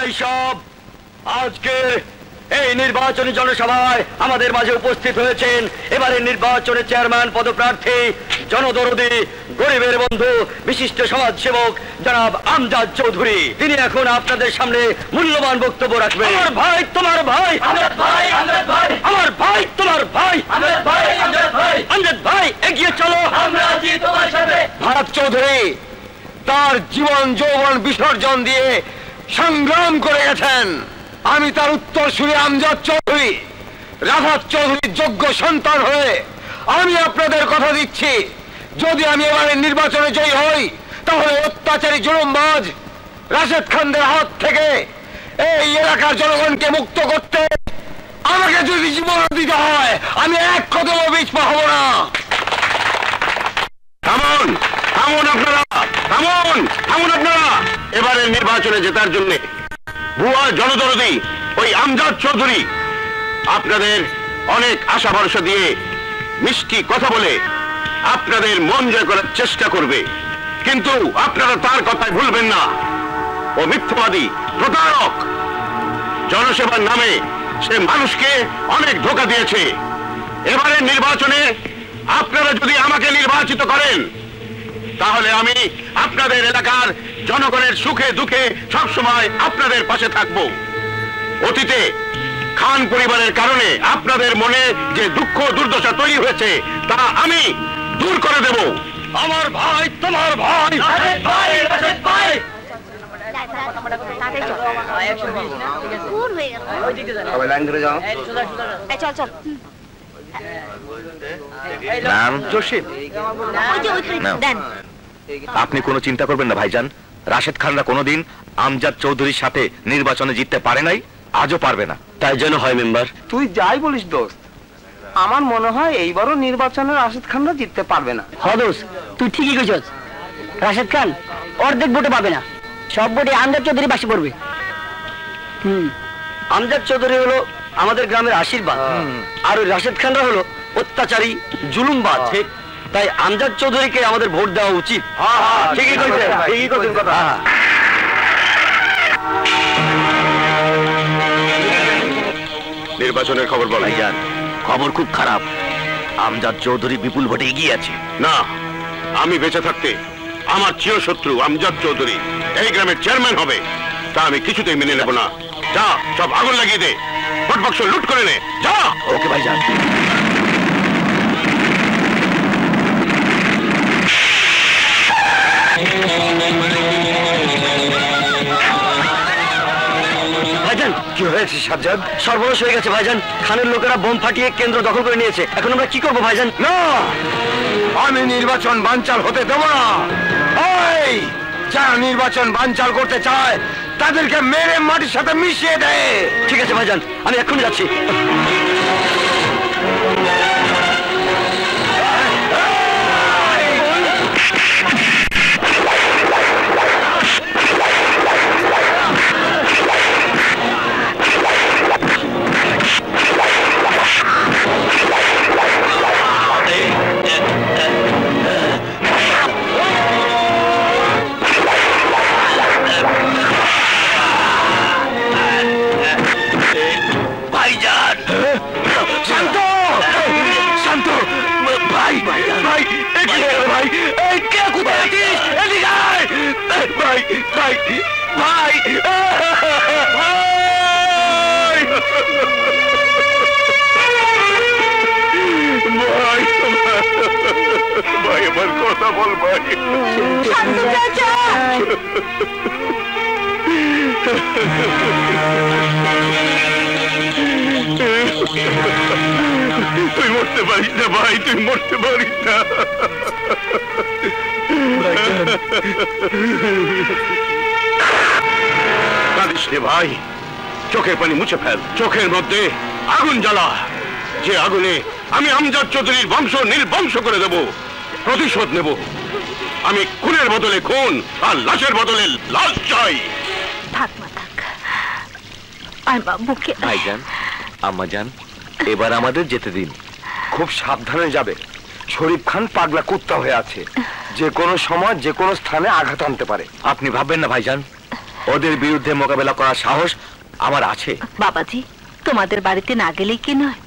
ভাই সব, আজকের এই নির্বাচনী জনসভায় আমাদের মাঝে উপস্থিত হয়েছেন এবারের নির্বাচনে চেয়ারম্যান পদপ্রার্থী জনদরদী গরিবের বন্ধু বিশিষ্ট সমাজসেবক জনাব আমজাদ চৌধুরী। তিনি এখন আপনাদের সামনে মূল্যবান বক্তব্য রাখবেন। আমার ভাই তোমার ভাই, আমজাদ ভাই, আমজাদ ভাই, আমার ভাই তোমার ভাই, আমজাদ ভাই, আমজাদ ভাই, আমজাদ ভাই, এগিয়ে চলো, আমরা আছি তোমার সাথে। ভারত চৌধুরী তার জীবন যৌবন বিসর্জন দিয়ে সংগ্রাম করে গেছেন। আমি তার উত্তরসূরি আমজাদ চৌধুরী, রাফাত চৌধুরীর যোগ্য সন্তান হয়ে আমি আপনাদের কথা দিচ্ছি, যদি আমি এবারের নির্বাচনে জয়ী হই তাহলে অত্যাচারী জুলুমবাজ রাশেদ খানদের হাত থেকে এই এলাকার জনগণকে মুক্ত করতে আমাকে যদি জীবন দিতে হয় আমি এক কদমও পিছপা হব না। থামুন, থামুন আপনারা, থামুন, থামুন আপনারা। এবারের নির্বাচনে জেতার জন্য ভুয়া জনদরদী ওই আমজাদ চৌধুরী আপনাদের অনেক আশা ভরসা দিয়ে মিষ্টি কথা বলে আপনাদের মন জয় করার চেষ্টা করবে, কিন্তু আপনারা তার কথায় ভুলবেন না। ও মিথ্যাবাদী, প্রতারক। জনসেবার নামে সে মানুষকে অনেক ধোঁকা দিয়েছে। এবারের নির্বাচনে আপনারা যদি আমাকে নির্বাচিত করেন তাহলে আমি আপনাদের এলাকার জনগণের সুখে দুঃখে সবসময় আপনাদের পাশে থাকব। অতীতে খান পরিবারের কারণে আপনাদের মনে যে দুঃখ দুর্দশা তৈরি হয়েছে তা আমি দূর করে দেব। আমার ভাই তোমার ভাই, রাশেদ ভাই, রাশেদ ভাই, লাইন ধরে যাও। চল চল। নাম জসিম। দেন। আপনি কোনো চিন্তা করবেন না ভাইজান, রাশেদ খানরা কোনোদিন আমজাদ চৌধুরীর সাথে নির্বাচনে জিততে পারে নাই, আজও পারবে না। তাই যেন হয় মেম্বার। তুই যাই বলিস দোস্ত, আমার মনে হয় এইবারও নির্বাচনে রাশেদ খানরা জিততে পারবে না। হদোস তুই ঠিকই কইছস, রাশেদ খান অর্ধেক ভোটে পাবে না, সব ভোটে আমজাদ চৌধুরী বাসে পড়বে। আমজাদ চৌধুরী হলো আমাদের গ্রামের আশীর্বাদ, আর ওই রাশেদ খানরা হলো অত্যাচারী জুলুমবাজ। ঠিক, তাই আমজাদ চৌধুরীকে আমাদের ভোট দেওয়া উচিত। ঠিকই কইছেন, ঠিকই কইছেন কথা। নির্বাচনের খবর বল। ভাইজান খবর খুব খারাপ, আমজাদ চৌধুরী বিপুল ভোটে এগিয়ে আছে। না, আমি বেঁচে থাকতে আমার চিরশত্রু আমজাদ চৌধুরী এই গ্রামের চেয়ারম্যান হবে তা আমি কিছুতেই মেনে নেব না। যা, সব আগুন লাগিয়ে দে, ভোট বাক্স লুট করে নে, যা। ওকে ভাইজান। ভাইজান কি হয়েছে সাজ্জাদ? সর্বনাশ হয়ে গেছে ভাইজান, খানের লোকেরা বোম ফাটিয়ে কেন্দ্র দখল করে নিয়েছে। এখন আমরা কি করবো ভাইজান? না, আমি নির্বাচন বানচাল হতে দেব না। এই যারা নির্বাচন বানচাল করতে চায় তাদেরকে মেরে মাটির সাথে মিশিয়ে দেয়। ঠিক আছে ভাইজান, আমি এক্ষুনি যাচ্ছি। ভাই আমার কথা বল ভাই। তুই মরতে পারিস না ভাই, তুই মরতে পারিস না। কাঁদিস রে ভাই, চোখের পানি মুছে ফেল, চোখের মধ্যে আগুন জ্বালা। যে আগুনে আমি আমজাদ চৌধুরীর বংশ নির্বংশ করে দেব, প্রতিশোধ নেব। আমি খুনের বদলে খুন আর লাশের বদলে লাশ চাই। থাক মা থাক, আর বাবুকে। ভাইজান, আম্মাজান, এবার আমাদের যেতে দিন। খুব সাবধানে যাবে, শরীফ খান পাগলা কুত্তা হয়ে আছে, যে কোনো সময় যে কোনো স্থানে আঘাত আনতে পারে। আপনি ভাববেন না ভাইজান, ওদের বিরুদ্ধে মোকাবেলা করার সাহস আমার আছে। বাবাজি, তোমাদের বাড়িতে না গেলেই কি নয়,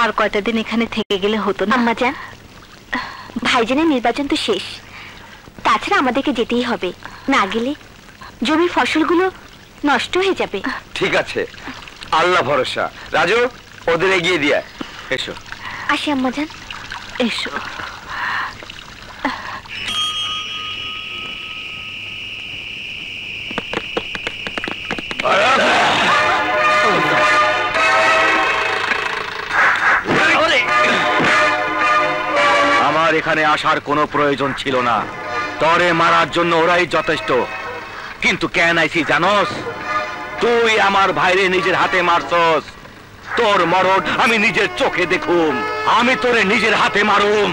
আর কয়টা দিন এখানে থেকে গেলে হতো না? আম্মা জান, ভাইজানের নির্বাচন তো শেষ, তাছাড়া আমাদেরকে যেতেই হবে, না গেলে জমির ফসলগুলো নষ্ট হয়ে যাবে। ঠিক আছে, আল্লাহ ভরসা। রাজু, ওদের এগিয়ে দিয়া। এসো। আসি আম্মা জান। এসো। আমার এখানে আসার কোনো প্রয়োজন ছিল না, তরে মারার জন্য ওরাই যথেষ্ট। কিন্তু কেন আইছি জানোস? তুই আমার ভাইরে নিজের হাতে মারছস, তোর মরণ আমি নিজের চোখে দেখুম, আমি তোরে নিজের হাতে মারুম।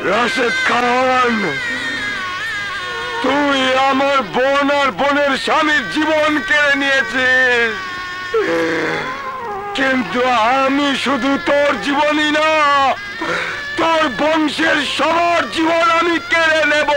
রাশেদ খান, তুই আমার বোন আর বোনের স্বামীর জীবন কেড়ে নিয়েছিস, কিন্তু আমি শুধু তোর জীবনই না, তোর বংশের সবার জীবন আমি কেড়ে নেব।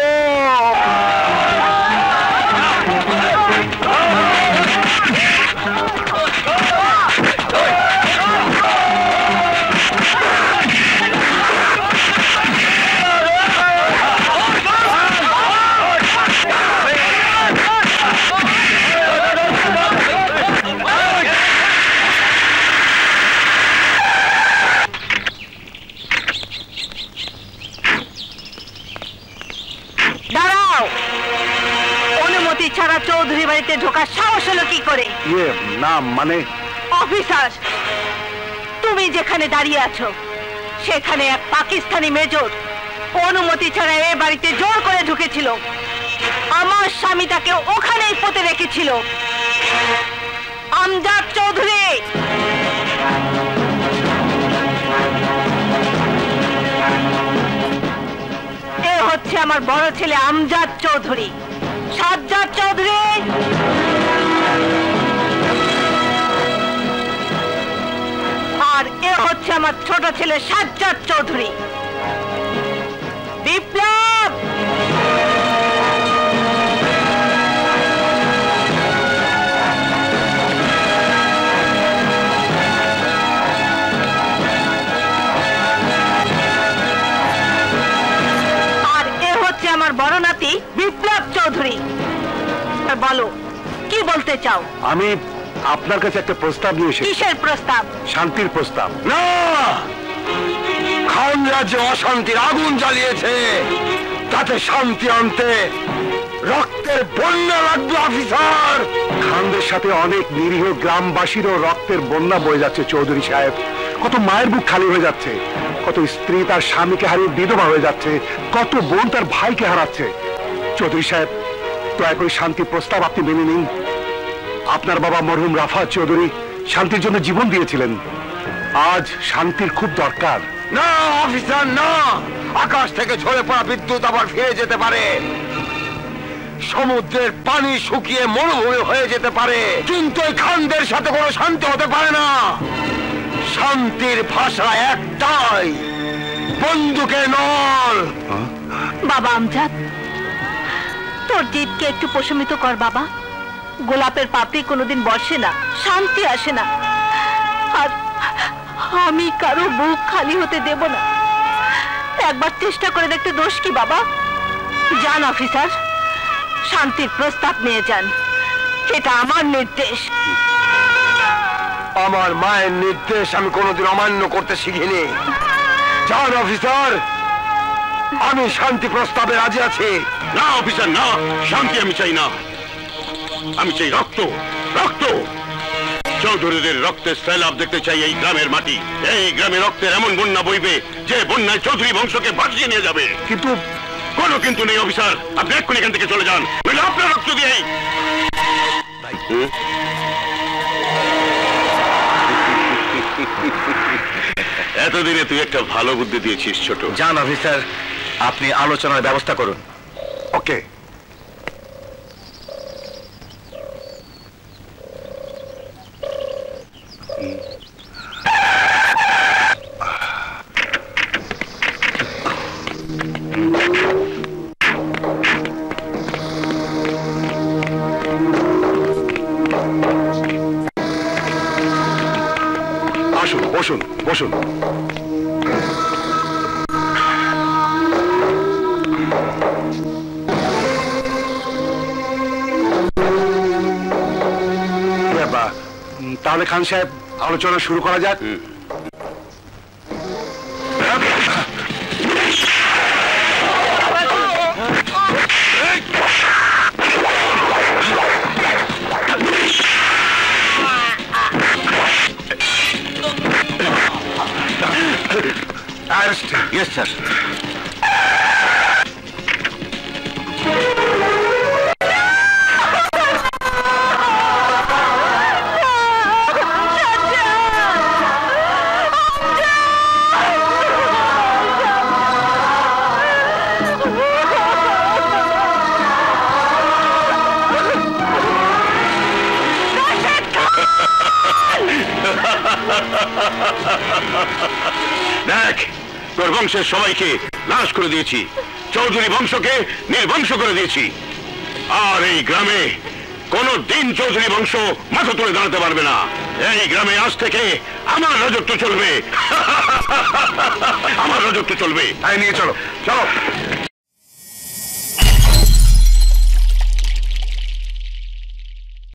ছাড়া চৌধুরী বাড়িতে ঢোকার সাহস হলো কি করে? না মানে অফিসার, তুমি যেখানে দাঁড়িয়ে আছো সেখানে এক পাকিস্তানি মেজর অনুমতি ছাড়া এ বাড়িতে জোর করে ঢুকেছিল। আমার স্বামী তাকে ওখানেই পুঁতে রেখেছিল। আমজাদ চৌধুরী, এ হচ্ছে আমার বড় ছেলে আমজাদ চৌধুরী, সাজ্জাদ চৌধুরী। আর এ হচ্ছে আমার ছোট ছেলে সাজ্জাদ চৌধুরী। বিপ্লব, আর এ হচ্ছে আমার বড় নাতি বিপ্লব চৌধুরী। বলো, কি বলতে চাও? আমি আপনার কাছে একটা প্রস্তাব নিয়ে এসেছি। কিসের প্রস্তাব? শান্তির প্রস্তাব। না, খান রাজ্যে অশান্তির আগুন জ্বালিয়েছে, তাতে শান্তি আনতে রক্তের বন্যা লাগবে অফিসার। খানদের সাথে অনেক নিরীহ গ্রামবাসীরও রক্তের বন্যা বয়ে যাচ্ছে চৌধুরী সাহেব। কত মায়ের বুক খালি হয়ে যাচ্ছে, কত স্ত্রী তার স্বামীকে হারিয়ে বিধবা হয়ে যাচ্ছে, কত বোন তার ভাইকে হারাচ্ছে। চৌধুরী সাহেব, দয়া করে শান্তি প্রস্তাব আপনি মেনে নিন। আপনার বাবা মরহুম রাফাত চৌধুরী শান্তির জন্য জীবন দিয়েছিলেন, আজ শান্তির খুব দরকার। না অফিসার, না, আকাশ থেকে ঝরে পড়া বিদ্যুৎ আবার ফিরে যেতে পারে। সমুদ্রের পানি শুকিয়ে মরুভূমি হয়ে যেতে পারে, কিন্তু এই খানদের সাথে কোনো শান্তি হতে পারে না। শান্তির ভাষা একটাই, বন্দুকের নল। বাবা আমজাদ, তোর জিদকে একটু প্রশমিত কর বাবা। গোলাপের পাপড়ি কোনোদিন বসে না, শান্তি আসে না। আর আমি কারো বুক খালি হতে দেব না। একবার চেষ্টা করে দেখতে দোষ কি বাবা? যান অফিসার, শান্তির প্রস্তাব নিয়ে যান। এটা আমার নির্দেশ। আমার মায়ের নির্দেশ আমি কোনোদিন অমান্য করতে শিখিনি। যান অফিসার, আমি শান্তি প্রস্তাবে রাজি আছি। না অফিসার, না, শান্তি আমি চাই না। আমি চাই রক্ত, রক্ত। চৌধুরীদের রক্তের সৈলাব দেখতে চাই এই গ্রামের মাটি। এই গ্রামে রক্তের এমন বন্যা বইবে যে বন্যায় চৌধুরী বংশকে ভাসিয়ে নিয়ে যাবে। কিন্তু কোনো কিন্তু নেই অফিসার, আপনি এক্ষুনি এখান থেকে চলে যান, নইলে আপনার রক্ত দিয়েই। এতদিনে তুই একটা ভালো বুদ্ধি দিয়েছিস ছোট। যান অফিসার, আপনি আলোচনার ব্যবস্থা করুন। ওকে। আসুন, বসুন বসুন। তাহলে খান সাহেব, আলোচনা শুরু করা যাক। Arrest. Yes, sir. দেখ, তোর বংশের সবাইকে নাশ করে দিয়েছি, চৌধুরী বংশকে নির্বংশ করে দিয়েছি। আর এই গ্রামে কোনো দিন চৌধুরী বংশ মাথা তুলে দাঁড়াতে পারবে না। এই গ্রামে আজ থেকে আমার রাজত্ব চলবে। আমার রাজত্ব চলবে। তাই নিয়ে চলো, চলো।